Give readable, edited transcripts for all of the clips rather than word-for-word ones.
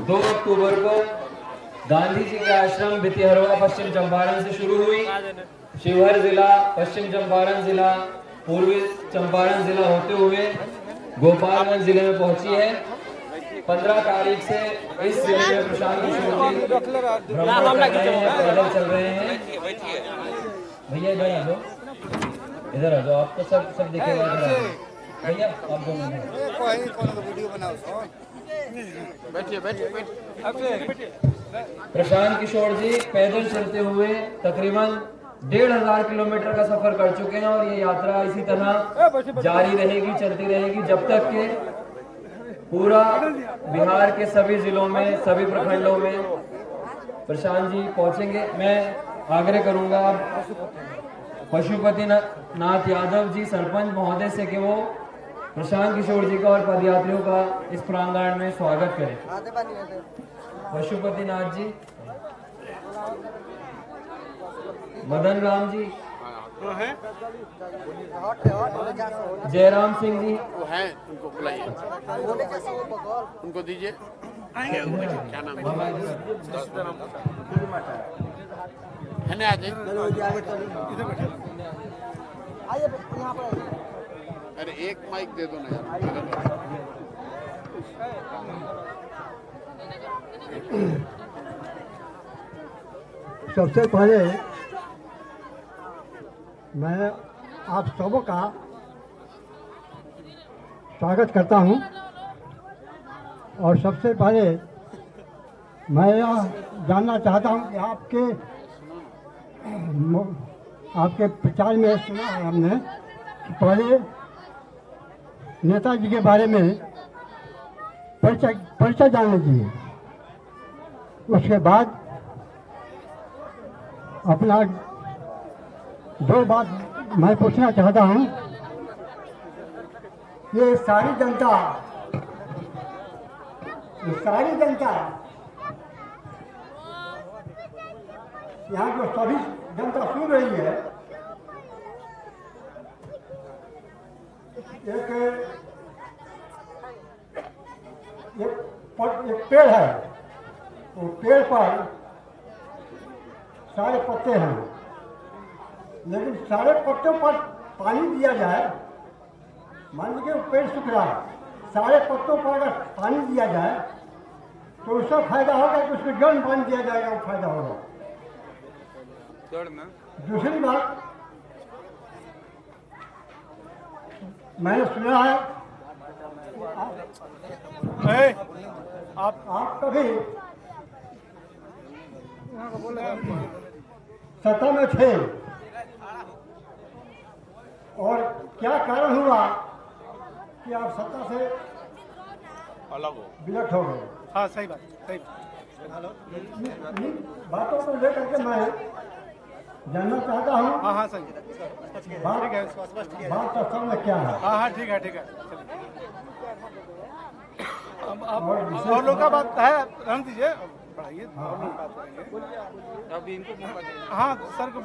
2 अक्टूबर को गांधी जी के आश्रम भितिहरवा पश्चिम चंपारण से शुरू हुई। शिवहर जिला, पश्चिम चंपारण जिला, पूर्वी चंपारण जिला होते हुए गोपालगंज जिले में पहुंची है। 15 तारीख से इस जिले में प्रशांत किशोर जी भ्रमण कर रहे हैं, पैदल चल रहे हैं। भैया इधर आ जाओ, इधर आ जाओ, आपको सब दिखेगा। इधर आ जाओ भैया, आप दोनों वीडियो बनाओ। बैठिए बैठिए बैठिए। प्रशांत किशोर जी पैदल चलते हुए तकरीबन 1500 किलोमीटर का सफर कर चुके हैं और ये यात्रा इसी तरह जारी रहेगी, चलती रहेगी जब तक के पूरा बिहार के सभी जिलों में, सभी प्रखंडों में प्रशांत जी पहुंचेंगे। मैं आग्रह करूंगा पशुपति नाथ यादव जी सरपंच महोदय से कि वो प्रशांत किशोर जी का और पदयात्रियों का इस प्रांगण में स्वागत करें। पशुपति नाथ जी, मदन राम जी, जयराम सिंह जी वो हैं, उनको बुलाइए, उनको दीजिए। क्या नाम है ना? अरे एक माइक दे दो ना यार। सबसे पहले मैं आप सबों का स्वागत करता हूं और सबसे पहले मैं यह जानना चाहता हूं कि आपके प्रचार में सुना है हमने कि पहले नेताजी के बारे में परिचय जान लीजिए, उसके बाद अपना 2 बात मैं पूछना चाहता हूं। ये सारी जनता यहाँ जो सभी जनता सुन रही है, एक पेड़ है, वो पेड़ पर सारे पत्ते हैं, लेकिन सारे पत्तों पर पानी दिया जाए, मान लीजिए पेड़ सूख रहा है, सारे पत्तों पर अगर पानी दिया जाए तो उसका फायदा होगा कि उसमें जड़ में पानी दिया जाएगा, वो फायदा होगा। दूसरी बात मैंने सुना है आप कभी सत्ता में थे और क्या कारण हुआ कि आप सत्ता से अलग हो, विलट हो गए? हाँ सही बात, सही बातों को लेकर के मैं जानना चाहता हूँ। हाँ हाँ सही बात का समय क्या है? हाँ हाँ ठीक है ठीक है। अब और लोग का बात है, रहने दीजिए, बढ़ाइए और लोग बात करेंगे। अभी इनको हाँ सर को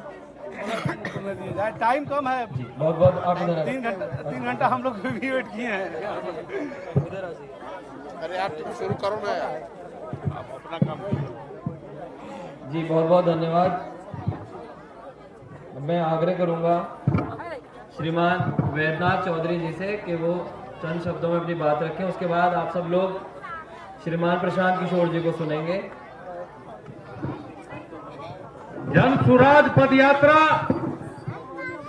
दिया जाए, टाइम कम है। बहुत बहुत 3 घंटा हम लोग भी वेट किए हैं। अरे आप तो शुरू करो ना यार, आप अपना काम जी। बहुत बहुत धन्यवाद। मैं आग्रह करूंगा श्रीमान वैद्यनाथ चौधरी जी से कि वो चंद शब्दों में अपनी बात रखें, उसके बाद आप सब लोग श्रीमान प्रशांत किशोर जी को सुनेंगे। जन सुराज पद यात्रा,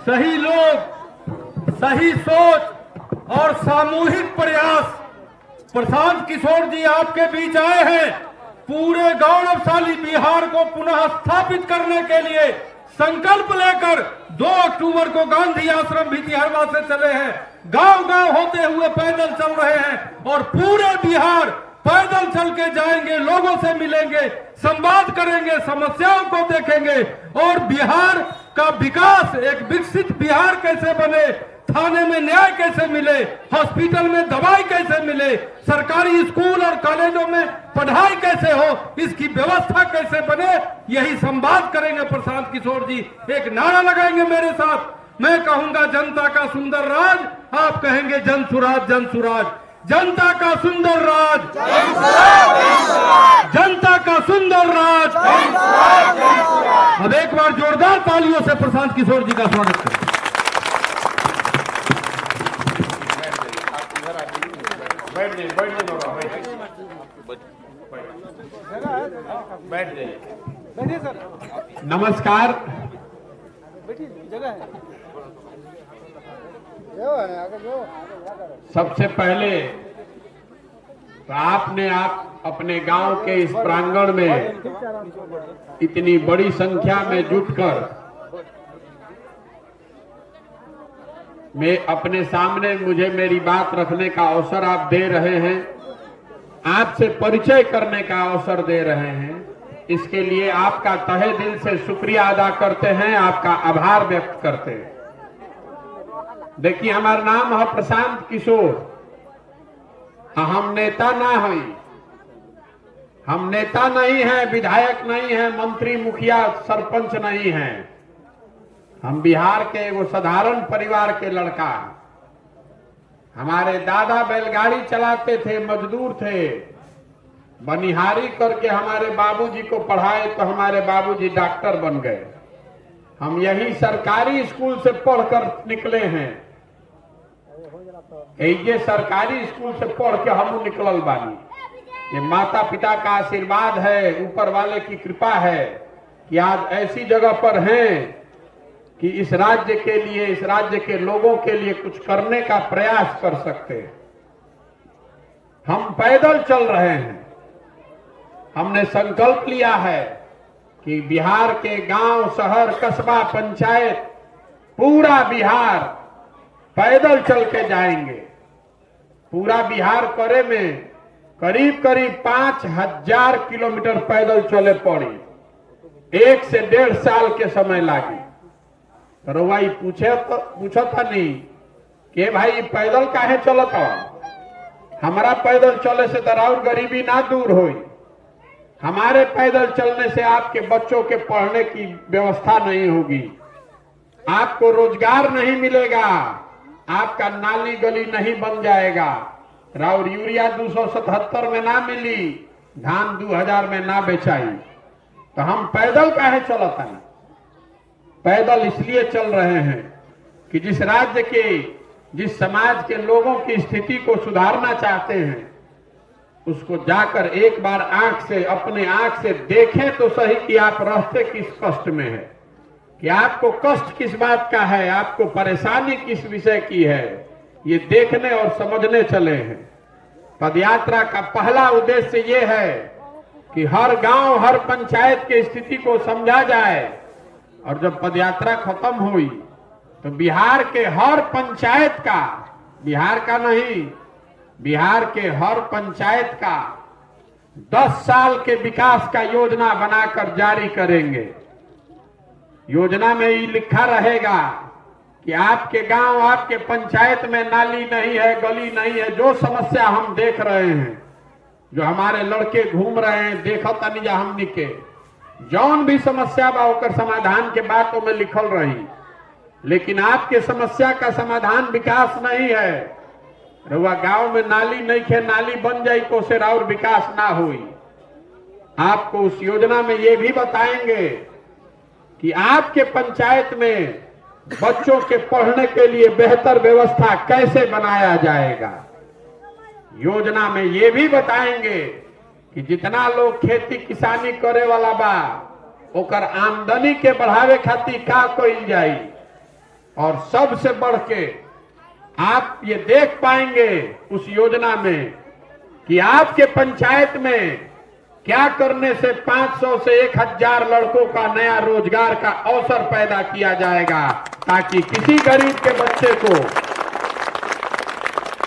सही लोग, सही सोच और सामूहिक प्रयास। प्रशांत किशोर जी आपके बीच आए हैं पूरे गौरवशाली बिहार को पुनः स्थापित करने के लिए संकल्प लेकर 2 अक्टूबर को गांधी आश्रम भितिहरवा से चले हैं। गांव गांव होते हुए पैदल चल रहे हैं और पूरे बिहार पैदल चल के जाएंगे, लोगों से मिलेंगे, संवाद करेंगे, समस्याओं को देखेंगे और बिहार का विकास, एक विकसित बिहार कैसे बने, थाने में न्याय कैसे मिले, हॉस्पिटल में दवाई कैसे मिले, सरकारी स्कूल और कॉलेजों में पढ़ाई कैसे हो, इसकी व्यवस्था कैसे बने, यही संवाद करेंगे प्रशांत किशोर जी। एक नारा लगाएंगे मेरे साथ, मैं कहूंगा जनता का सुंदर राज, आप कहेंगे जन सुराज, जन सुराज। जनता का सुंदर राज, जन सुराज, जन सुराज। से प्रशांत किशोर जी का स्वागत करें। बैठ जाइए बाबा, बैठ जाइए। बैठिए सर, नमस्कार। बैठिए, जगह है। सबसे पहले तो आपने अपने गांव के इस प्रांगण में इतनी बड़ी संख्या में जुटकर मैं अपने सामने मुझे मेरी बात रखने का अवसर आप दे रहे हैं, आपसे परिचय करने का अवसर दे रहे हैं, इसके लिए आपका तहे दिल से शुक्रिया अदा करते हैं, आपका आभार व्यक्त करते हैं। देखिए, हमारा नाम है प्रशांत किशोर। हम नेता ना हैं, हम नेता नहीं हैं, विधायक नहीं हैं, मंत्री मुखिया सरपंच नहीं हैं। हम बिहार के वो साधारण परिवार के लड़का। हमारे दादा बैलगाड़ी चलाते थे, मजदूर थे, बनिहारी करके हमारे बाबूजी को पढ़ाए तो हमारे बाबूजी डॉक्टर बन गए। हम यही सरकारी स्कूल से पढ़कर निकले हैं, ये सरकारी स्कूल से पढ़ के हम निकलल बानी। ये माता पिता का आशीर्वाद है, ऊपर वाले की कृपा है कि आज ऐसी जगह पर हैं कि इस राज्य के लिए, इस राज्य के लोगों के लिए कुछ करने का प्रयास कर सकते हैं। हम पैदल चल रहे हैं। हमने संकल्प लिया है कि बिहार के गांव, शहर, कस्बा, पंचायत, पूरा बिहार पैदल चल के जाएंगे। पूरा बिहार करे में करीब करीब 5000 किलोमीटर पैदल चले पड़ी। 1 से 1.5 साल के समय लागी। रवाई पूछा था नहीं कि भाई पैदल काहे चलत हो? हमारा पैदल चले से तो और गरीबी ना दूर हुई। हमारे पैदल चलने से आपके बच्चों के पढ़ने की व्यवस्था नहीं होगी, आपको रोजगार नहीं मिलेगा, आपका नाली गली नहीं बन जाएगा, राउर यूरिया 277 में ना मिली, धान 2000 में ना बेचाई। तो हम पैदल काहे चलता है? पैदल इसलिए चल रहे हैं कि जिस राज्य के, जिस समाज के लोगों की स्थिति को सुधारना चाहते हैं, उसको जाकर एक बार अपने आंख से देखें तो सही कि आप रहते किस कष्ट में है, कि आपको कष्ट किस बात का है, आपको परेशानी किस विषय की है, ये देखने और समझने चले हैं। पदयात्रा का पहला उद्देश्य ये है कि हर गांव, हर पंचायत की स्थिति को समझा जाए, और जब पदयात्रा खत्म हुई तो बिहार के हर पंचायत का, बिहार का नहीं, बिहार के हर पंचायत का 10 साल के विकास का योजना बनाकर जारी करेंगे। योजना में ये लिखा रहेगा कि आपके गांव, आपके पंचायत में नाली नहीं है, गली नहीं है, जो समस्या हम देख रहे हैं, जो हमारे लड़के घूम रहे हैं, देखो तनी जा हमनी के जौन भी समस्या बा ओकर समाधान के बातों में लिखल रही। लेकिन आपके समस्या का समाधान विकास नहीं है। रुआ गांव में नाली नहीं है, नाली बन जाई तो से और विकास ना हुई। आपको उस योजना में ये भी बताएंगे कि आपके पंचायत में बच्चों के पढ़ने के लिए बेहतर व्यवस्था कैसे बनाया जाएगा। योजना में ये भी बताएंगे कि जितना लोग खेती किसानी करे वाला बा ओकर आमदनी के बढ़ावे खातिर का कइल जाई। और सबसे बढ़ के आप ये देख पाएंगे उस योजना में कि आपके पंचायत में क्या करने से 500 से 1000 लड़कों का नया रोजगार का अवसर पैदा किया जाएगा, ताकि किसी गरीब के बच्चे को,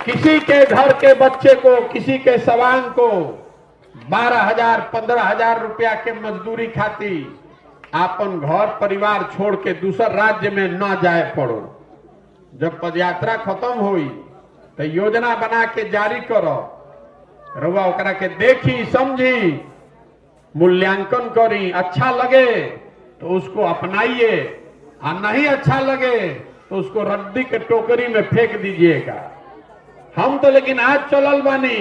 किसी के घर के बच्चे को, किसी के सवांग को 12,000 15,000 रुपया के मजदूरी खातिर अपन घर परिवार छोड़ के दूसर राज्य में न जाए पड़ो। जब पदयात्रा खत्म हुई तो योजना बना के जारी करो, रउआ ओकरा के देखी, समझी, मूल्यांकन करी, अच्छा लगे तो उसको अपनाइए, और नहीं अच्छा लगे तो उसको रद्दी के टोकरी में फेंक दीजिएगा। हम तो लेकिन आज चलल बानी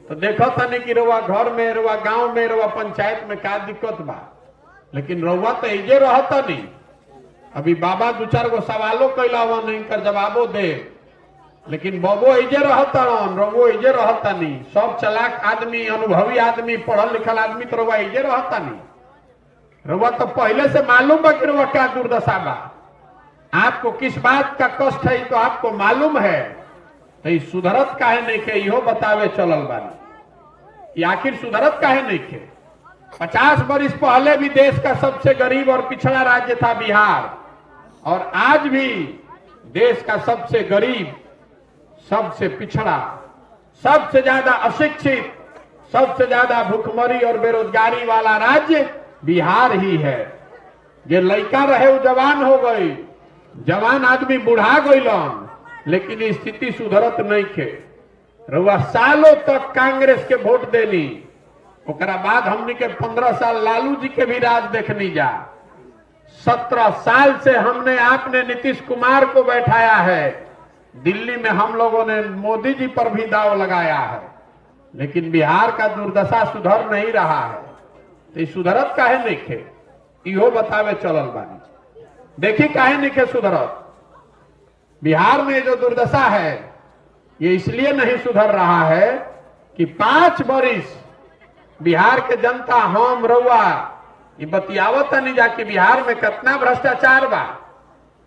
तो देखो तनी कि रउआ घर में, रउआ गांव में, रउआ पंचायत में क्या दिक्कत बा, लेकिन रउआ तो इजे रहता नहीं। अभी बाबा दो चार गो सवालों कैला हुआ नहीं कर जवाबो दे, लेकिन बबो ऐजे रहता रवो ऐजे रहता नहीं। सब चलाक आदमी, अनुभवी आदमी, पढ़ल लिखल आदमी तो रवा ऐजे रहता नहीं। रवा तो पहले से मालूम बा कि रवा क्या दुर्दशा बा, आपको किस बात का कष्ट है तो आपको मालूम है, तो सुधरत काहे नहीं के इहो बतावे चलल बानी। आखिर सुधरत काहे नहीं के? 50 वर्ष पहले भी देश का सबसे गरीब और पिछड़ा राज्य था बिहार, और आज भी देश का सबसे गरीब, सबसे पिछड़ा, सबसे ज्यादा अशिक्षित, सबसे ज्यादा भूखमरी और बेरोजगारी वाला राज्य बिहार ही है। ये लड़का रहे वो जवान हो गई, जवान आदमी बुढ़ा गईलन, लेकिन स्थिति सुधरत नहीं खे। रउआ सालों तक कांग्रेस के वोट देनी, ओकरा बाद हमने के 15 साल लालू जी के भी राज देखनी जा। 17 साल से हमने आपने नीतीश कुमार को बैठाया है, दिल्ली में हम लोगों ने मोदी जी पर भी दाव लगाया है, लेकिन बिहार का दुर्दशा सुधर नहीं रहा है। तो सुधरत काहे नहीं खे इहो बतावे चलल बानी। देखी काहे नहीं खे सुधरत? बिहार में जो दुर्दशा है ये इसलिए नहीं सुधर रहा है कि 5 वर्ष बिहार के जनता हम रउआ ये बतियावत नहीं जा कि बिहार में कितना भ्रष्टाचार बा।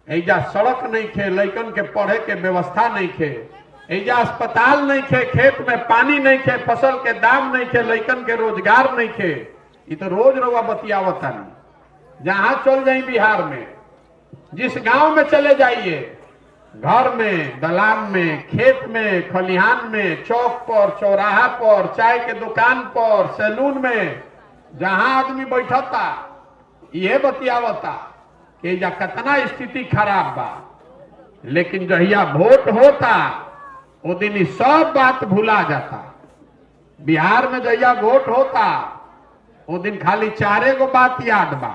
एजा सड़क नहीं खे, लइकन के पढ़े के व्यवस्था नहीं खे, एजा अस्पताल नहीं खे, खेत में पानी नहीं खे, फसल के दाम नहीं खे, लइकन के रोजगार नहीं खे। ये तो रोज रउआ बतियावत नहीं। जहां चल जाई बिहार में, जिस गांव में चले जाइए, घर में, दलान में, खेत में, खलिहान में, चौक पर, चौराहा पर, चाय के दुकान पर, सैलून में, जहां आदमी बैठता ये बतियावता कि जा कितना स्थिति खराब बा। लेकिन जहिया वोट होता वो दिन सब बात भुला जाता। बिहार में जहिया वोट होता वो दिन खाली 4 गो बात याद बा।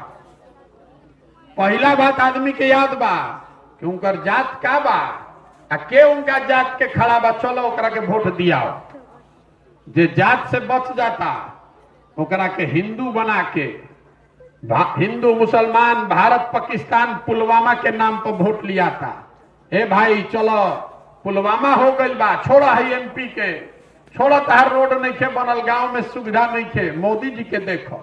पहला बात आदमी के याद बा कि उनकर जात का बा, आ के उनका जात के खड़ा बा, चलो ओकरा के वोट दियाओ। जे जात से बच जाता ओकरा के हिंदू बना के, हिंदू मुसलमान, भारत पाकिस्तान, पुलवामा के नाम पर वोट लिया था। ए भाई चलो पुलवामा हो गई बा, छोड़ा है एमपी के, छोड़ा तहार रोड नहीं खे बनल, गांव में सुविधा नहीं खे, मोदी जी के देखो,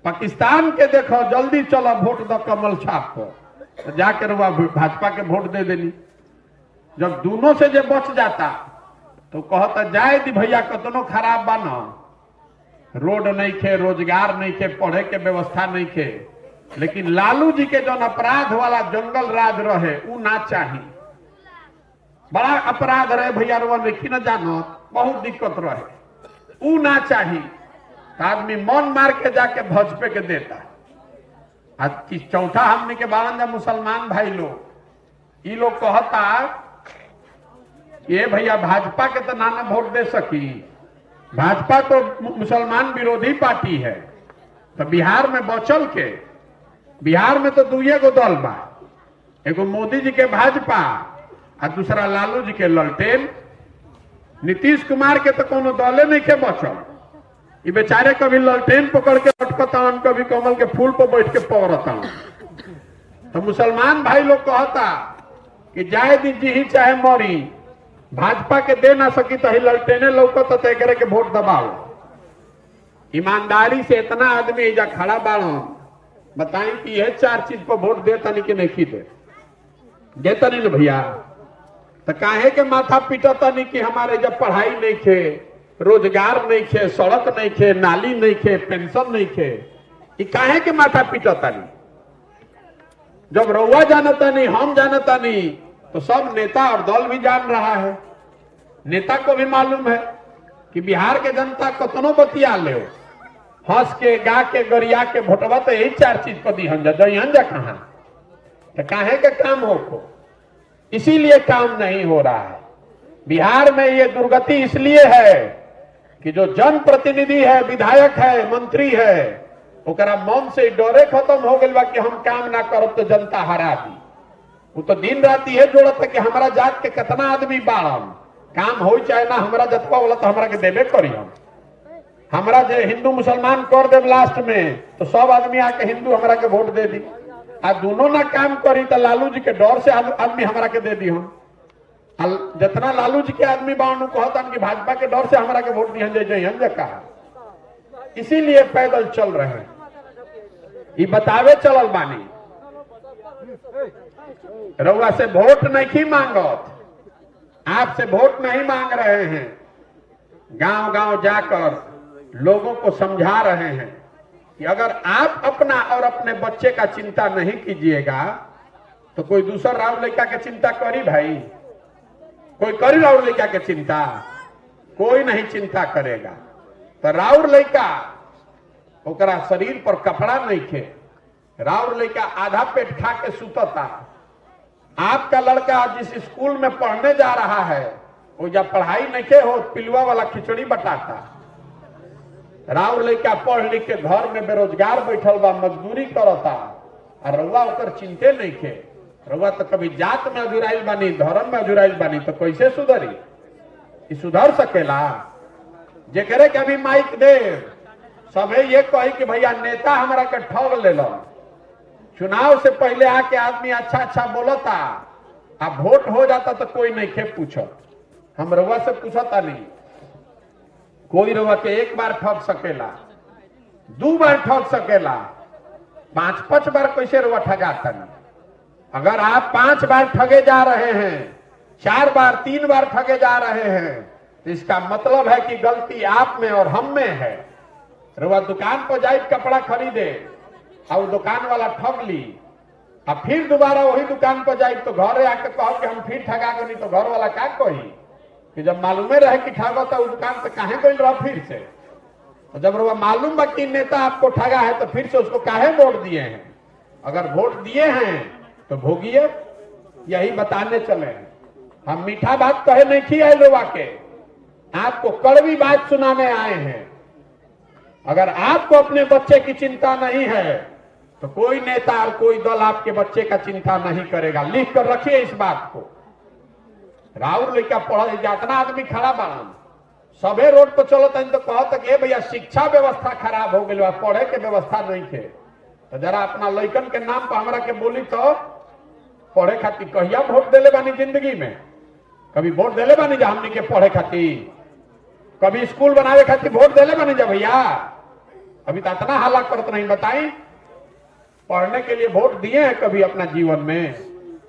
पाकिस्तान के देखो, जल्दी चलो वोट दो कमल छाप को। तो जाकर वह भाजपा के वोट दे देनी। जब दोनों से जे बच जाता तो कहता जाए दी भैया कतनो खराब बा न, रोड नहीं खे, रोजगार नहीं खे, पढ़े के व्यवस्था नहीं खे, लेकिन लालू जी के जो अपराध वाला जंगल राज रहे उ ना चाहिए। बड़ा अपराध रहे भैया, रुआ नहीं न जानो, बहुत दिक्कत रहे, उ ना चाहिए। आदमी मन मार के जाके भाजपा के देता। आज चौथा हमने के बारंजा मुसलमान भाई लोग, ये लोग कहता ये भैया भाजपा के तो नाना वोट दे सकी, भाजपा तो मुसलमान विरोधी पार्टी है। तो बिहार में बचल के, बिहार में तो 2 गो दल बा, एगो मोदी जी के भाजपा और दूसरा लालू जी के ललटेन। नीतीश कुमार के तो कोनो दले नहीं के बचल। ये बेचारे कभी ललटेन पकड़ के लटकता, कभी कमल के फूल पर बैठ के पौरता। तो मुसलमान भाई लोग कहता कि जाए दी जी ही चाहे मरी, भाजपा के दे ना सकी तो ही ललटेने लौकत तो एकरे के वोट दबाओ। ईमानदारी से इतना आदमी एजा खड़ा बाड़ो, बताएं कि यह 4 चीज पर वोट देता नहीं कि नहीं देता नहीं ना भैया। तो काहे के माथा पीटता नहीं कि हमारे जब पढ़ाई नहीं खे, रोजगार नहीं खे, सड़क नहीं खे, नाली नहीं खे, पेंशन नहीं खे, ये काहे के माथा पीटता नहीं? जब रउआ जानता नहीं, हम जानता नहीं, तो सब नेता और दल भी जान रहा है। नेता को भी मालूम है कि बिहार के जनता कतनो बतिया ले, हंस के, गा के, गरिया के भोटवा तो यही 4 चीज पर दी जा कहां, तो काहे के काम हो को? इसीलिए काम नहीं हो रहा है। बिहार में ये दुर्गति इसलिए है कि जो जनप्रतिनिधि है, विधायक है, मंत्री है, ओकरा मन से डरे खत्म हो गया कि हम काम ना करब तो जनता हरा दी। वो तो दिन रात ये जोड़त है कि हमारा जात के कितना आदमी बाड़म, काम हो चाहे ना, हमारा जतवा वाला तो हमारा के देवे करी। हमारा जो हिंदू मुसलमान कर दे लास्ट में तो सब आदमी आके हिंदू हमारा के वोट दे दी। आ दोनों ना काम करी तो लालू जी के डर से आदमी हमरा के दे दी हम। जितना लालू जी के आदमी बाणु कहतन कि भाजपा के डर से हमरा के वोट दिहन जे कहा, इसीलिए पैदल चल रहे हैं। ये बतावे चलल बानी रउआ से वोट नहीं मांगत, आपसे वोट नहीं मांग रहे हैं, गांव गांव जाकर लोगों को समझा रहे हैं कि अगर आप अपना और अपने बच्चे का चिंता नहीं कीजिएगा तो कोई दूसरा राउर लड़का के चिंता करी भाई? कोई करी राउर लड़का के चिंता? कोई नहीं चिंता करेगा। तो राउर लड़का ओकरा शरीर पर कपड़ा नहीं खे, राउर लड़का आधा पेट खा के सुतता। आपका लड़का जिस स्कूल में पढ़ने जा रहा है वो जब पढ़ाई नहीं हो पिलुआ वाला खिचड़ी बटाता। राउर लड़का पढ़ लिख के घर में बेरोजगार बैठल बा, मजदूरी करता, और रउआ ओकर चिंते नहीं खे। रउआ तो कभी जात में अजुराइल बानी, धर्म में अजुराइल बानी, तो कैसे सुधरी? सुधर सकेला? जेकरे के अभी माइक दे सबे ये कही कि भैया नेता हमारा के ठग ले लो। चुनाव से पहले आके आदमी अच्छा अच्छा बोलता, अब वोट हो जाता तो कोई नहीं खे पूछत। हम रउआ से पूछता नहीं, कोई रउआ के एक बार ठग सकेला, 2 बार ठग सकेला, 5-5 बार कैसे रउआ ठगाता नहीं? अगर आप 5 बार ठगे जा रहे हैं, 4 बार 3 बार ठगे जा रहे हैं, तो इसका मतलब है कि गलती आप में और हम में है। रउआ दुकान पर जाए कपड़ा खरीदे और दुकान वाला ठग ली, अब फिर दोबारा वही दुकान पर जाए तो घरे आके कहो कि हम फिर ठगा गए, तो घर वाला क्या कही कि जब मालूमे रहे कि ठगा था उस दुकान पे काहे गई रहा फिर से? और जब रउआ मालूम बा कि नेता आपको ठगा है तो फिर से उसको काहे वोट दिए हैं? अगर वोट दिए हैं तो भोगिए, यही बताने चले हैं। हम मीठा बात कहे नहीं खी आए लोग के, आपको कड़वी बात सुनाने आए हैं। अगर आपको अपने बच्चे की चिंता नहीं है तो कोई नेता और कोई दल आपके बच्चे का चिंता नहीं करेगा। लिख कर रखिए इस बात को। राउर लड़का पढ़ जितना आदमी खड़ा बाड़न सबे रोड पर चलता तो कहता कि भैया शिक्षा व्यवस्था खराब हो गई, पढ़े के व्यवस्था नहीं थे। तो जरा अपना लड़कन के नाम पर हमरा के बोली तो पढ़े खातिर कहिया वोट देले बानी? जिंदगी में कभी वोट देले बानी जा हमनी के पढ़े खातिर? कभी स्कूल बनावे खातिर वोट देले बानी जा भैया? अभी तो इतना हल्ला करत नहीं। बताई पढ़ने के लिए वोट दिए हैं कभी अपना जीवन में?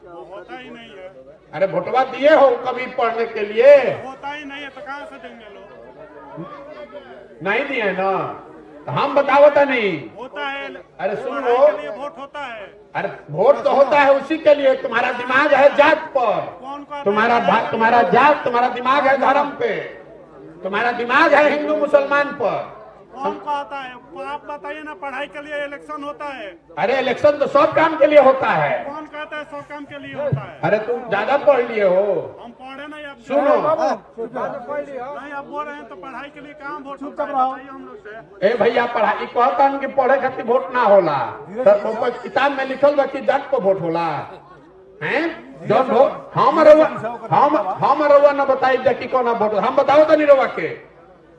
होता ही नहीं है। अरे वोटवा दिए हो कभी पढ़ने के लिए? होता ही नहीं है तो कहां से देंगे लोग? नहीं दिए ना, तो हम बतावता नहीं होता है। अरे सुन पढ़ाई लो, के लिए वोट होता है। अरे वोट तो होता है उसी के लिए। तुम्हारा दिमाग है जात पर, कौन का तुम्हारा जात, तुम्हारा दिमाग है धर्म पे, तुम्हारा दिमाग है हिंदू मुसलमान पर। कौन का आता है? आप बताइए ना, पढ़ाई के लिए इलेक्शन होता है। अरे इलेक्शन तो सब काम के लिए होता है। कौन कहता है सब काम के लिए होता है? अरे तुम ज्यादा पढ़ लिए हो। हम पढ़े नहीं। अब सुनो नहीं, आप बोल रहे हैं तो पढ़ाई के लिए काम वोट होता है? बताइए हम लोग से। ए भैया पढ़ाई कहता कि पढ़े खातिर वोट ना होला, तो किताब में लिखल बा कि जात पर वोट होला हैं? जब हम रउआ न बताई कि कौन वोट, हम बताओ तो नहीं रउआ के।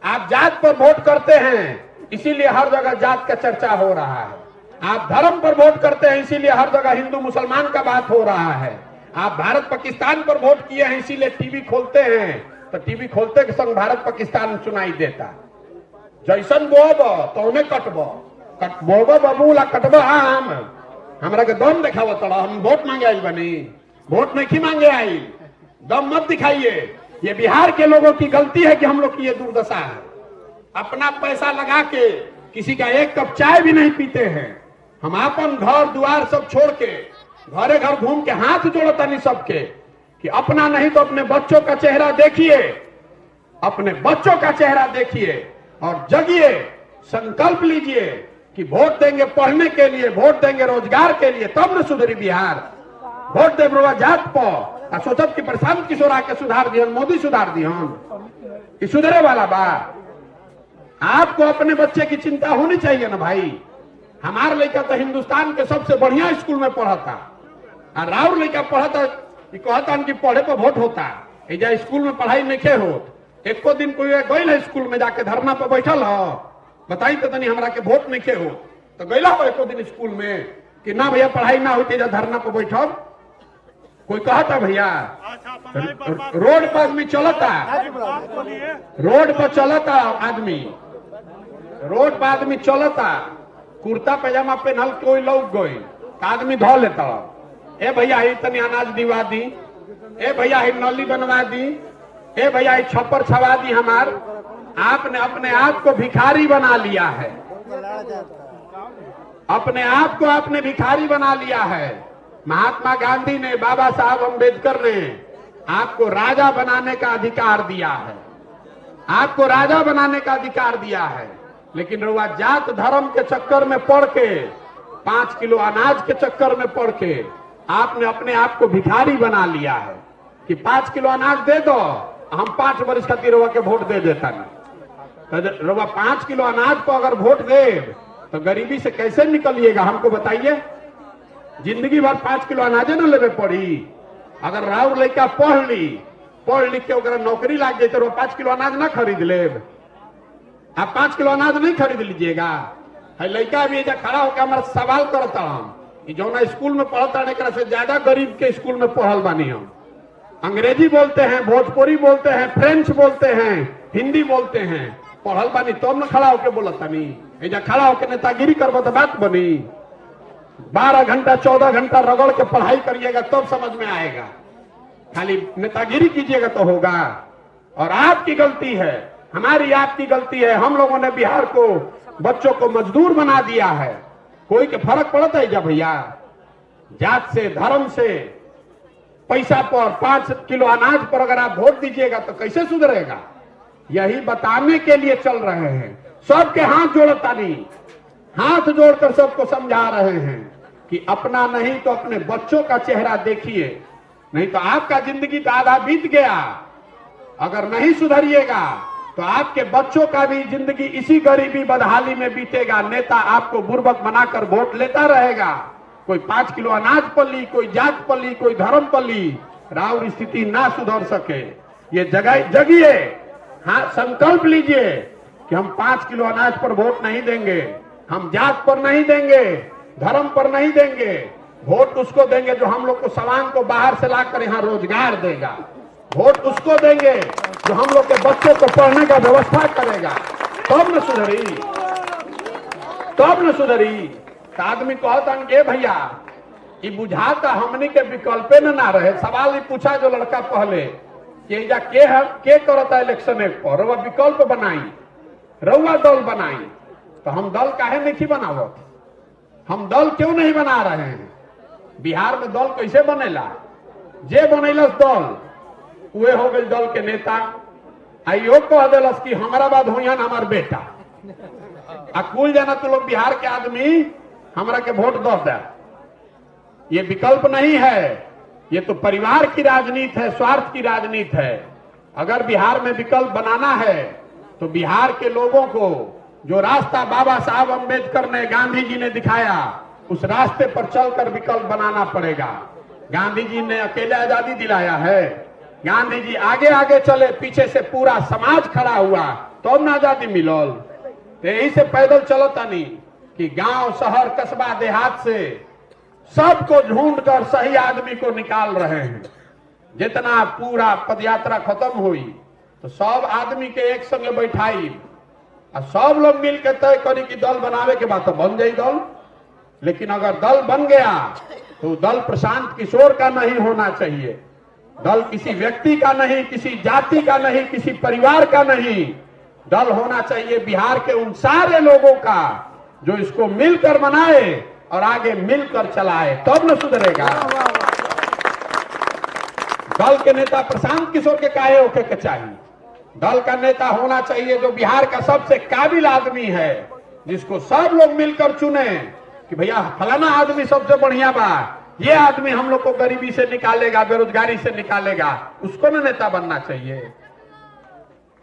आप जात पर वोट करते हैं इसीलिए हर जगह जात का चर्चा हो रहा है। आप धर्म पर वोट करते हैं इसीलिए हर जगह हिंदू मुसलमान का बात हो रहा है। आप भारत पाकिस्तान पर वोट किए हैं इसीलिए टीवी खोलते हैं तो टीवी खोलते के संग भारत पाकिस्तान सुनाई देता। जैसन बोब तो उन्हें कटब बोब बबूला कटब आम। हमरा के दम दिखाव तड़ा, हम वोट मांगे आई बनी? वोट नहीं मांगे आई, दम मत दिखाइए। ये बिहार के लोगों की गलती है कि हम लोग की ये दुर्दशा है। अपना पैसा लगा के किसी का एक कप चाय भी नहीं पीते हैं। हम अपन घर द्वार सब छोड़ के घरे घर घूम के हाथ जोड़ता नहीं सबके कि अपना नहीं तो अपने बच्चों का चेहरा देखिए, अपने बच्चों का चेहरा देखिए और जगिए। संकल्प लीजिए कि वोट देंगे पढ़ने के लिए, वोट देंगे रोजगार के लिए, तब न सुधरी बिहार। वोट दे बरुआ जात पर सोचत कि प्रशांत किशोर आके सुधार दिहन, मोदी सुधार दिहन, सुधरे वाला बा। आपको अपने बच्चे की चिंता होनी चाहिए ना भाई। हमारा लड़का तो हिंदुस्तान के सबसे बढ़िया स्कूल में पढ़ा था और राउर लड़का पढ़ा था कि कहता कि पढ़े पर वोट होता। एजा स्कूल में पढ़ाई नहीं हो, एको दिन कोई गई है स्कूल में जाके धरना पर बैठल हो? बताई तो तनी हमरा के वोट नहीं हो तो गैला हो एको दिन स्कूल में? कि ना भैया पढ़ाई ना होती जा धरना पर बैठो? कोई कहता भैया? रोड पर आदमी चलता, रोड पर चलता आदमी, रोड पर आदमी चलता, कुर्ता पैजामा पहनल कोई लोग गई आदमी धो लेता, ए भैया ही तनी अनाज दिवा दी, ए भैया ही नली बनवा दी, ए भैया ही छप्पर छवा दी हमार। आपने अपने आप को भिखारी बना लिया है, अपने आप को आपने भिखारी बना लिया है। महात्मा गांधी ने, बाबा साहब अम्बेडकर ने आपको राजा बनाने का अधिकार दिया है, आपको राजा बनाने का अधिकार दिया है। लेकिन रुआ जात धर्म के चक्कर में पड़ के, 5 किलो अनाज के चक्कर में पड़ के आपने अपने आप को भिखारी बना लिया है कि 5 किलो अनाज दे दो, हम 5 वर्ष खातिर रुआ के वोट दे देता नहीं। रुआ 5 किलो अनाज को अगर वोट दे तो गरीबी से कैसे निकलिएगा हमको बताइए? जिंदगी भर 5 किलो अनाजे न लेवे पड़ी। अगर राउर लड़का पढ़ लिख के ओकरा नौकरी लाग जाए तो 5 किलो अनाज ना खरीद ले। आप 5 किलो अनाज नहीं खरीद लीजिएगा। लड़का भी खड़ा होकर हमारा सवाल करता हम कि जौना स्कूल में पढ़ता एकरा से ज्यादा गरीब के स्कूल में पढ़ल बानी हम। अंग्रेजी बोलते हैं, भोजपुरी बोलते हैं, फ्रेंच बोलते हैं, हिंदी बोलते हैं, पढ़ल बानी तब न खड़ा होकर बोलता नहीं। एजा खड़ा होकर नेतागिरी करबो तो बात बनी। 12 घंटा 14 घंटा रगड़ के पढ़ाई करिएगा तब समझ में आएगा। खाली नेतागिरी कीजिएगा तो होगा। और आपकी गलती है, हमारी आपकी गलती है। हम लोगों ने बिहार को, बच्चों को मजदूर बना दिया है। कोई के फर्क पड़ता है क्या भैया? जात से, धर्म से, पैसा पर, 5 किलो अनाज पर अगर आप वोट दीजिएगा तो कैसे सुधरेगा? यही बताने के लिए चल रहे हैं। सबके हाथ जोड़ता नहीं, हाथ जोड़कर सबको समझा रहे हैं कि अपना नहीं तो अपने बच्चों का चेहरा देखिए, नहीं तो आपका जिंदगी तो आधा बीत गया। अगर नहीं सुधरिएगा तो आपके बच्चों का भी जिंदगी इसी गरीबी बदहाली में बीतेगा। नेता आपको बुर्बक बनाकर वोट लेता रहेगा। कोई 5 किलो अनाज पली, कोई जात पली, कोई धर्म पली, राउर स्थिति ना सुधर सके। ये जगिए, हाँ संकल्प लीजिए कि हम 5 किलो अनाज पर वोट नहीं देंगे, हम जात पर नहीं देंगे, धर्म पर नहीं देंगे। वोट उसको देंगे जो हम लोग को सवांग को बाहर से लाकर यहाँ रोजगार देगा। वोट उसको देंगे जो हम लोग के बच्चों को पढ़ने का व्यवस्था करेगा। तब न सुधरी, तब न सुधरी। तो आदमी कहता है भैया ये बुझाता हमनी के विकल्पे न ना रहे। सवाल ही पूछा जो लड़का पहले कि के करता इलेक्शन एक पर, रउआ विकल्प बनाई, रउआ दल बनाई। तो हम दल काहे नहीं बनावत? हम दल क्यों नहीं बना रहे हैं? बिहार में दल कैसे बनेला? जे बनेलस दल वे हो गए दल के नेता। आइयो कह दिलस कि हमारा बाद हो हमार बेटा। कुल जाना तो लोग बिहार के आदमी हमरा के वोट दो दे। ये विकल्प नहीं है, ये तो परिवार की राजनीति है, स्वार्थ की राजनीति है। अगर बिहार में विकल्प बनाना है तो बिहार के लोगों को जो रास्ता बाबा साहब अम्बेडकर ने, गांधी जी ने दिखाया, उस रास्ते पर चलकर विकल्प बनाना पड़ेगा। गांधी जी ने अकेले आजादी दिलाया है? गांधी जी आगे आगे चले, पीछे से पूरा समाज खड़ा हुआ तो न आजादी मिलल। तो यही से पैदल चलता नहीं कि गांव, शहर, कस्बा, देहात से सबको ढूंढकर सही आदमी को निकाल रहे हैं। जितना पूरा पदयात्रा खत्म हुई तो सब आदमी के एक संगे बैठाई और सब लोग मिलकर तय करी कि दल बनावे के बाद तो बन जाए दल। लेकिन अगर दल बन गया तो दल प्रशांत किशोर का नहीं होना चाहिए। दल किसी व्यक्ति का नहीं, किसी जाति का नहीं, किसी परिवार का नहीं। दल होना चाहिए बिहार के उन सारे लोगों का जो इसको मिलकर बनाए और आगे मिलकर चलाए, तब न सुधरेगा। दल के नेता प्रशांत किशोर के काहे होके के चाहिए? दल का नेता होना चाहिए जो बिहार का सबसे काबिल आदमी है, जिसको सब लोग मिलकर चुने कि भैया फलाना आदमी सबसे बढ़िया बा, ये आदमी हम लोग को गरीबी से निकालेगा, बेरोजगारी से निकालेगा, उसको न नेता बनना चाहिए।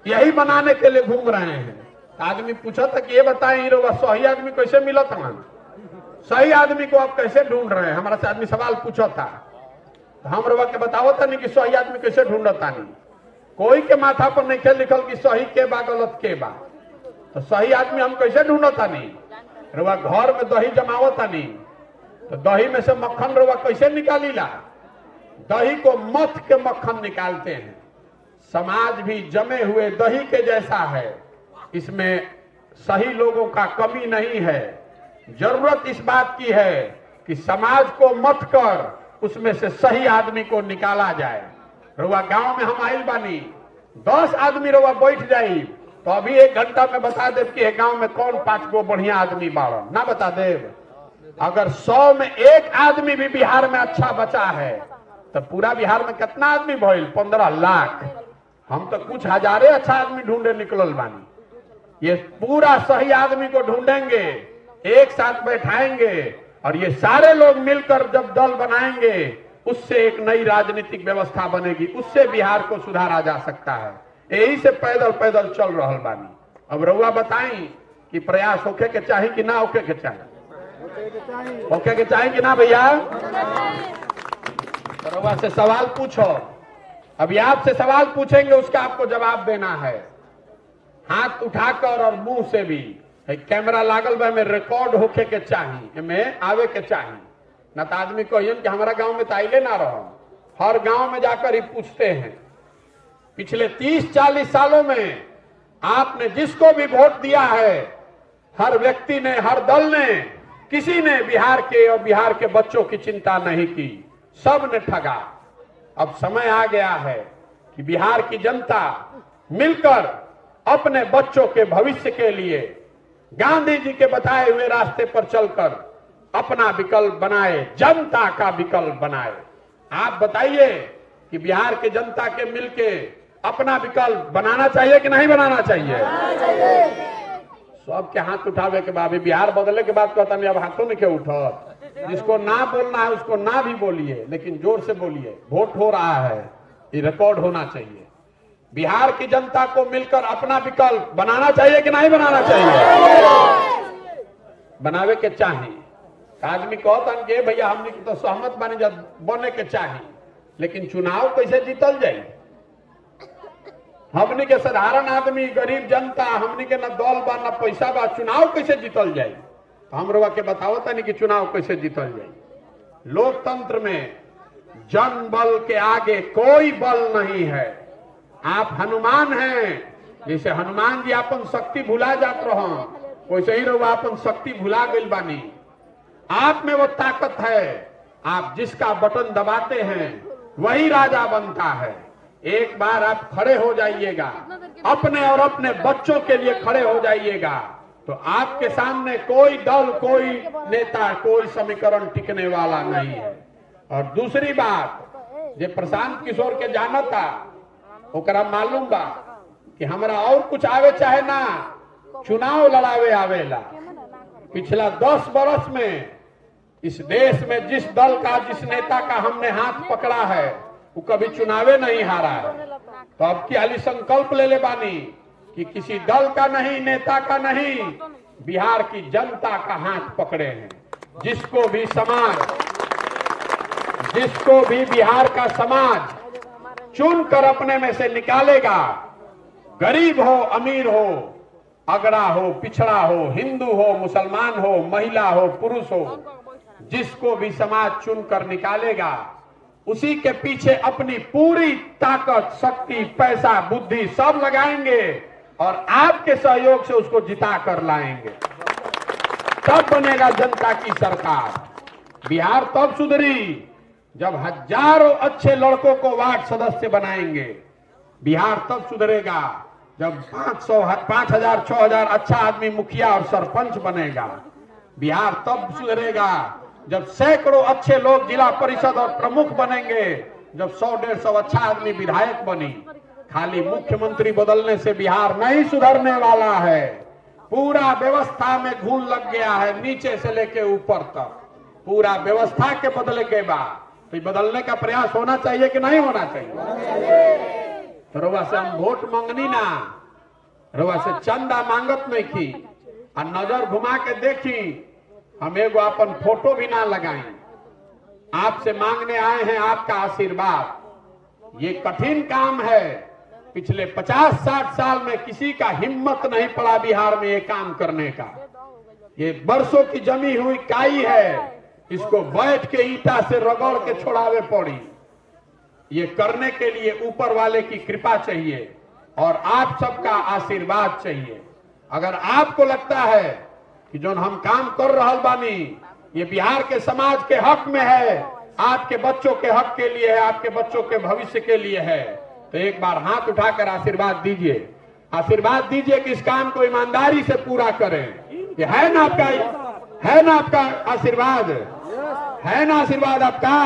यही बनाने के लिए घूम रहे हैं। आदमी पूछा था कि ये बताएं हीरो सही आदमी कैसे मिला था? सही आदमी को आप कैसे ढूंढ रहे हैं? हमारा से आदमी सवाल पूछा था, हम रवा के बताओ था नहीं कि सही आदमी कैसे ढूंढता नहीं। कोई के माथा पर नहीं खेल लिखल कि सही के बा गलत के बा। तो सही आदमी हम कैसे ढूंढता नहीं? रवा घर में दही जमावता नहीं तो दही में से मक्खन रवा कैसे निकाली ला? दही को मथ के मक्खन निकालते हैं। समाज भी जमे हुए दही के जैसा है, इसमें सही लोगों का कमी नहीं है। जरूरत इस बात की है कि समाज को मथ कर उसमें से सही आदमी को निकाला जाए। रउआ गांव में हम आइल बानी, 10 आदमी रउआ बैठ जाई तो अभी 1 घंटा में बता देव कि गांव में कौन 5 गो बढ़िया आदमी बाड़न, ना बता देव। अगर 100 में 1 आदमी भी बिहार में अच्छा बचा है तो पूरा बिहार में कितना आदमी भइल? 15 लाख। हम तो कुछ हजारे अच्छा आदमी ढूंढे निकलल बानी। ये पूरा सही आदमी को ढूंढेंगे, एक साथ बैठाएंगे और ये सारे लोग मिलकर जब दल बनाएंगे उससे एक नई राजनीतिक व्यवस्था बनेगी, उससे बिहार को सुधारा जा सकता है। यही से पैदल पैदल चल रहल बानी। अब रउआ बताई कि प्रयास होके के चाही कि ना होके के चाही? होके के चाही कि ना भैया? रउआ से सवाल पूछो, अभी आपसे सवाल पूछेंगे उसका आपको जवाब देना है, हाथ उठाकर और मुंह से भी। कैमरा लागल बा में रिकॉर्ड होके के चाही, में आवे के चाही, न तो आदमी कहियन कि हमारा गांव में तो आइले ना रहो। हर गांव में जाकर ही पूछते हैं। पिछले 30-40 सालों में आपने जिसको भी वोट दिया है, हर व्यक्ति ने, हर दल ने, किसी ने बिहार के और बिहार के बच्चों की चिंता नहीं की, सब ने ठगा। अब समय आ गया है कि बिहार की जनता मिलकर अपने बच्चों के भविष्य के लिए गांधी जी के बताए हुए रास्ते पर चलकर अपना विकल्प बनाए, जनता का विकल्प बनाए। आप बताइए कि बिहार के जनता के मिलके अपना विकल्प बनाना चाहिए कि नहीं बनाना चाहिए? सबके हाथ उठावे के बाद, बिहार बदलने के बाद कहता नहीं अब हाथों में क्या उठत। जिसको ना बोलना है उसको ना भी बोलिए, लेकिन जोर से बोलिए। वोट हो रहा है, ये रिकॉर्ड होना चाहिए। बिहार की जनता को मिलकर अपना विकल्प बनाना चाहिए कि नहीं बनाना चाहिए? बनावे के चाहिए। आदमी कहता कि भैया हमने तो सहमत बने जब बने के चाहिए, लेकिन चुनाव कैसे जीतल जाए? हमने के साधारण आदमी, गरीब जनता, हमने के न दल बा न पैसा बा, चुनाव कैसे जीतल जाए? हम लोग के बताओ तनी कि चुनाव कैसे जीतल जाए। लोकतंत्र में जन बल के आगे कोई बल नहीं है। आप हनुमान हैं, जैसे हनुमान जी अपन शक्ति भुला जात रहो, वैसे ही रहो अपन शक्ति भुला गई बानी। आप में वो ताकत है, आप जिसका बटन दबाते हैं वही राजा बनता है। एक बार आप खड़े हो जाइएगा, अपने और अपने बच्चों के लिए खड़े हो जाइएगा, तो आपके सामने कोई दल, कोई नेता, कोई समीकरण टिकने वाला नहीं है। और दूसरी बात, जे प्रशांत किशोर के जानता ओकरा मालूम बा कि हमरा और कुछ आवे चाहे ना, चुनाव लड़ावे आवेला। पिछला 10 बरस में इस देश में जिस दल का, जिस नेता का हमने हाथ पकड़ा है, वो कभी चुनावे नहीं हारा है। तो अब की हाली संकल्प ले ले बानी कि किसी दल का नहीं, नेता का नहीं, बिहार की जनता का हाथ पकड़े हैं। जिसको भी समाज, जिसको भी बिहार का समाज चुनकर अपने में से निकालेगा, गरीब हो, अमीर हो, अगड़ा हो, पिछड़ा हो, हिंदू हो, मुसलमान हो, महिला हो, पुरुष हो, जिसको भी समाज चुनकर निकालेगा, उसी के पीछे अपनी पूरी ताकत, शक्ति, पैसा, बुद्धि सब लगाएंगे और आपके सहयोग से उसको जिता कर लाएंगे। तब बनेगा जनता की सरकार। बिहार तब सुधरी जब हजारों अच्छे लड़कों को वार्ड सदस्य बनाएंगे। बिहार तब सुधरेगा जब 500, 5000, 6000 अच्छा आदमी मुखिया और सरपंच बनेगा। बिहार तब सुधरेगा जब सैकड़ों अच्छे लोग जिला परिषद और प्रमुख बनेंगे, जब 100-150 अच्छा आदमी विधायक बनी। खाली मुख्यमंत्री बदलने से बिहार नहीं सुधरने वाला है। पूरा व्यवस्था में घून लग गया है, नीचे से लेके ऊपर तक पूरा व्यवस्था के बदले के बाद तो बदलने का प्रयास होना चाहिए कि नहीं होना चाहिए? तो रउआ से हम वोट मांगनी ना, रउआ से चंदा मांगत नहीं की। और नजर घुमा के देखी, हम एगो अपन फोटो भी ना लगाएं। आपसे मांगने आए हैं आपका आशीर्वाद। ये कठिन काम है, पिछले 50-60 साल में किसी का हिम्मत नहीं पड़ा बिहार में ये काम करने का। ये बरसों की जमी हुई काई है, इसको बैठ के ईटा से रगड़ के छोड़ावे पड़ी। ये करने के लिए ऊपर वाले की कृपा चाहिए और आप सबका आशीर्वाद चाहिए। अगर आपको लगता है कि जो हम काम कर रहा बानी ये बिहार के समाज के हक में है, आपके बच्चों के हक के लिए है, आपके बच्चों के भविष्य के लिए है, तो एक बार हाथ उठाकर आशीर्वाद दीजिए। आशीर्वाद दीजिए कि इस काम को ईमानदारी से पूरा करें। ये है ना आपका आशीर्वाद? है ना आशीर्वाद आपका?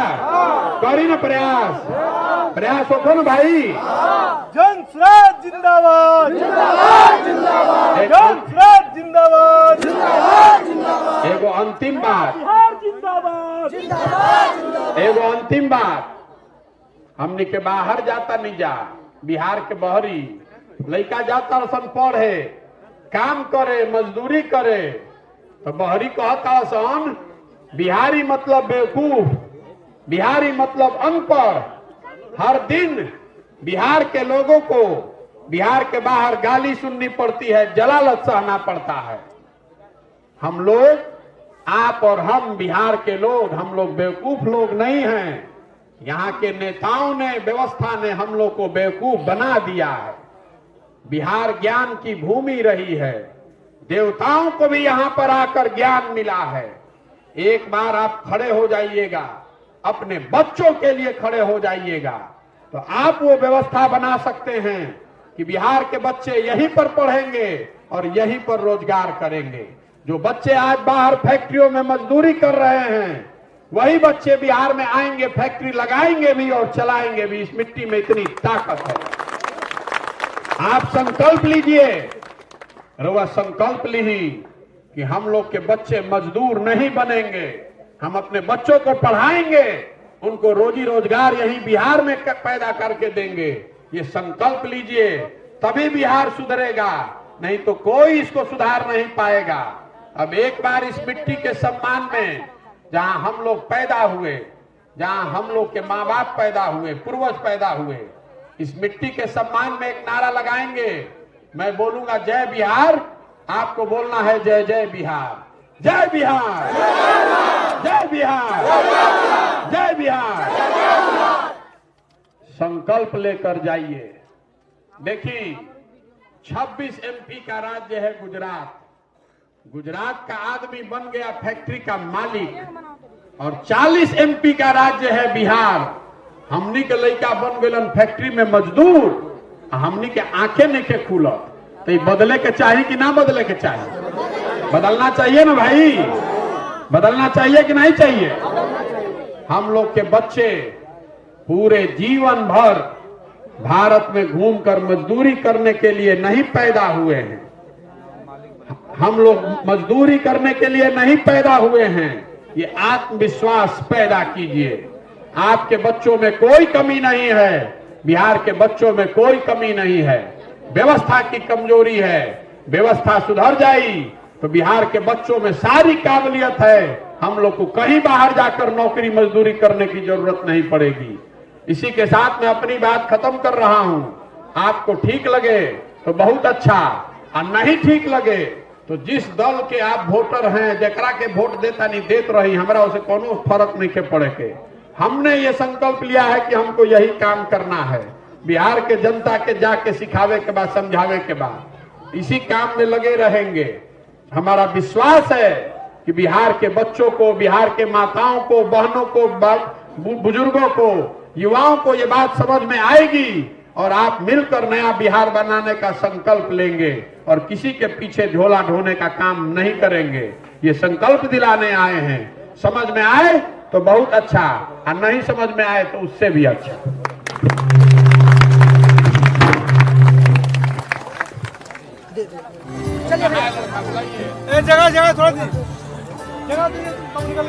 करी ना प्रयास होगा ना भाई। जन स्वराज जिंदाबाद, जिंदाबाद जिंदाबाद, जन स्वराज जिंदाबाद, जिंदाबाद जिंदाबाद। एगो अंतिम बात, जिंदाबाद, जिंदाबाद। एगो अंतिम बात, हमने के बाहर जाता नहीं जा, बिहार के बहरी लड़का जाता सन पढ़े, काम करे, मजदूरी करे, तो बहरी कहता सन बिहारी मतलब बेवकूफ, बिहारी मतलब अनपढ़। हर दिन बिहार के लोगों को बिहार के बाहर गाली सुननी पड़ती है, जलालत सहना पड़ता है। हम लोग, आप और हम बिहार के लोग, हम लोग बेवकूफ लोग नहीं हैं। यहाँ के नेताओं ने, व्यवस्था ने हम लोग को बेवकूफ बना दिया है। बिहार ज्ञान की भूमि रही है, देवताओं को भी यहाँ पर आकर ज्ञान मिला है। एक बार आप खड़े हो जाइएगा, अपने बच्चों के लिए खड़े हो जाइएगा, तो आप वो व्यवस्था बना सकते हैं कि बिहार के बच्चे यहीं पर पढ़ेंगे और यहीं पर रोजगार करेंगे। जो बच्चे आज बाहर फैक्ट्रियों में मजदूरी कर रहे हैं, वही बच्चे बिहार में आएंगे, फैक्ट्री लगाएंगे भी और चलाएंगे भी। इस मिट्टी में इतनी ताकत है। आप संकल्प लीजिए, रउआ संकल्प ली कि हम लोग के बच्चे मजदूर नहीं बनेंगे, हम अपने बच्चों को पढ़ाएंगे, उनको रोजी रोजगार यहीं बिहार में पैदा करके देंगे। ये संकल्प लीजिए, तभी बिहार सुधरेगा, नहीं तो कोई इसको सुधार नहीं पाएगा। अब एक बार इस मिट्टी के सम्मान में, जहां हम लोग पैदा हुए, जहां हम लोग के माँ बाप पैदा हुए, पूर्वज पैदा हुए, इस मिट्टी के सम्मान में एक नारा लगाएंगे। मैं बोलूंगा जय बिहार, आपको बोलना है जय जय बिहार, जय बिहार, जय बिहार, जय बिहार। संकल्प लेकर जाइए। देखिए 26 एमपी का राज्य है गुजरात। गुजरात का आदमी बन गया फैक्ट्री का मालिक, और 40 एमपी का राज्य है बिहार। हमनी के लड़का बन गए फैक्ट्री में मजदूर, हमनी के आंखें नहीं के खुलत। तो ये बदले के चाहिए कि ना बदले के चाहिए? बदलना चाहिए ना भाई, बदलना चाहिए कि नहीं चाहिए? हम लोग के बच्चे पूरे जीवन भर भारत में घूमकर मजदूरी करने के लिए नहीं पैदा हुए हैं। हम लोग मजदूरी करने के लिए नहीं पैदा हुए हैं। ये आत्मविश्वास पैदा कीजिए। आपके बच्चों में कोई कमी नहीं है, बिहार के बच्चों में कोई कमी नहीं है। व्यवस्था की कमजोरी है, व्यवस्था सुधर जाएगी तो बिहार के बच्चों में सारी काबिलियत है। हम लोग को कहीं बाहर जाकर नौकरी मजदूरी करने की जरूरत नहीं पड़ेगी। इसी के साथ मैं अपनी बात खत्म कर रहा हूं। आपको ठीक लगे तो बहुत अच्छा, और नहीं ठीक लगे तो जिस दल के आप वोटर हैं, जकरा के वोट देता नहीं देत रही, हमारा उसे कोनो फर्क नहीं के पड़े के। हमने ये संकल्प लिया है कि हमको यही काम करना है, बिहार के जनता के जाके सिखावे के बाद, समझावे के बाद इसी काम में लगे रहेंगे। हमारा विश्वास है कि बिहार के बच्चों को, बिहार के माताओं को, बहनों को, बुजुर्गों को, युवाओं को ये बात समझ में आएगी और आप मिलकर नया बिहार बनाने का संकल्प लेंगे और किसी के पीछे झोला ढोने का काम नहीं करेंगे। ये संकल्प दिलाने आए हैं। समझ में आए तो बहुत अच्छा, और नहीं समझ में आए तो उससे भी अच्छा। जगह जगह थोड़ा दी जगह, निकल